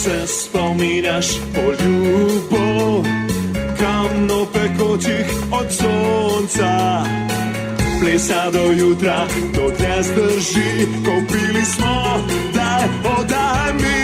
Se spominaš po ljubov, kamno pekočih od sonca, plesa do jutra, to te zdrži, ko pili smo, daj, podaj mi.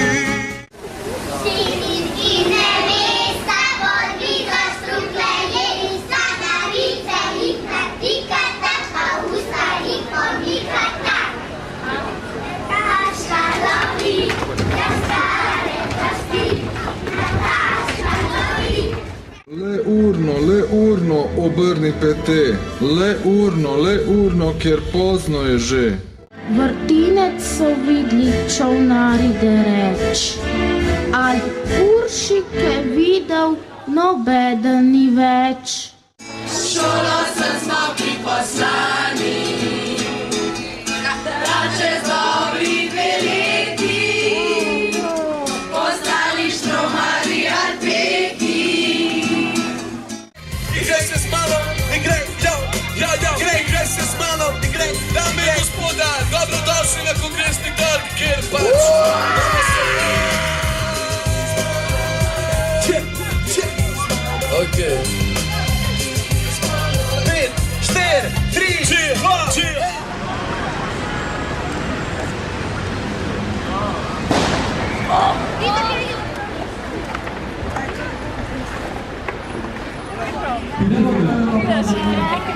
Le urno, obrni pete, le urno, ker pozno je že. Vrtinec so vidli čolnari dereč, al Uršike videl nobeden ni več. Šolo smo priposlani, da čez dobri 2 leti postali štromari alpeki. Igraj se s mano, igraj, igraj se s mano, igraj, dame in gospoda, dobrodošli na kongresni trg, kjer pač. Okay. 5, 4, 3, 2, 1.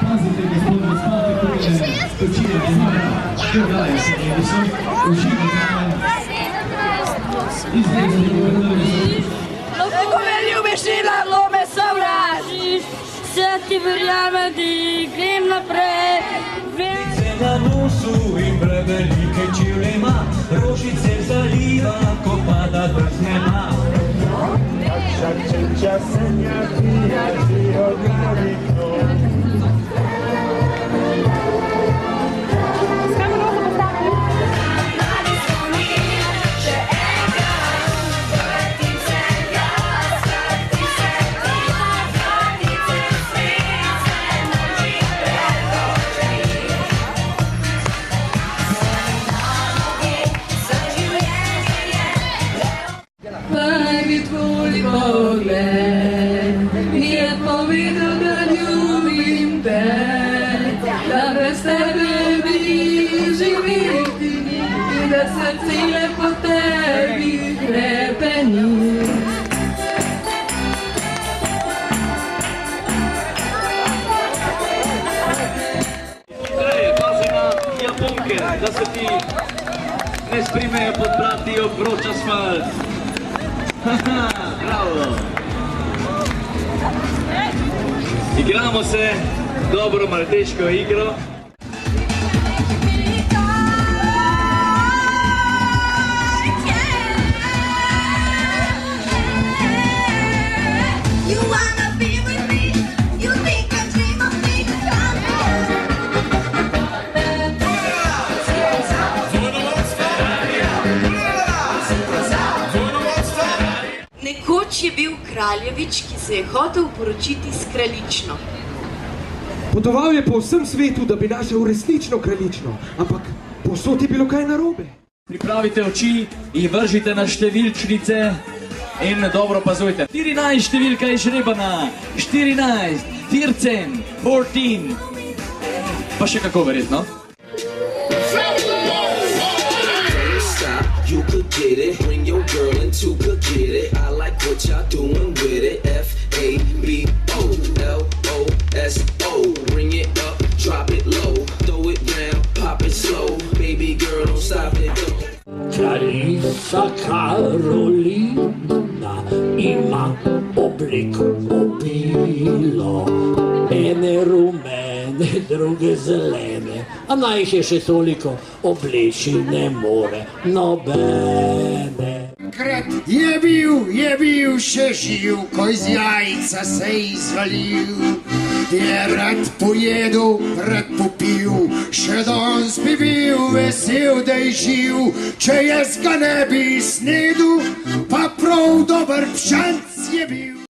Pazite, gospodine, spavate koline, počinjate mora, dogaja se Edison, uživate izrezani vrnili. Ko me ljubiš in lahko me sovražiš, se ti verjamem, da grem naprej. Na nosu in prevelike čevlje ima, rožice zaliva, ko pada drsnema. Prvi tvoj pogled mi je povedal, da ljubim te, da brez tebe bi živeti in da srce le po tebi krepeni. Pazi na Japonke, da se ti ne sprimejo pod blati ob vroč asfalt. Bravo! Igramo se dobro malteško igro. Nekoč je bil kraljevič, ki se je hotel poročiti s kraljično. Potoval je po vsem svetu, da bi našel resnično kraljično, ampak povsod je bilo kaj narobe. Pripravite oči in vržite na številčnice in dobro pazujte. 14 številka je žrebana, 14, 14, pa še kako verjetno. You could get it, bring your girl in to could get it. I like what y'all doing with it. F-A-B-O-L-O-S-O. Bring it up, drop it low, throw it down. Kraljica Karolina ima obliko obilo, ene rumene, druge zelene, a naj jih je še toliko, obleči ne more nobene. Je bil še živ, ko iz jajca se izvalil. Je rad pojedel, rad popil, še danes bi bil vesel, da je živ. Če jaz ga ne bi snedel, pa prav dober pšanc je bil.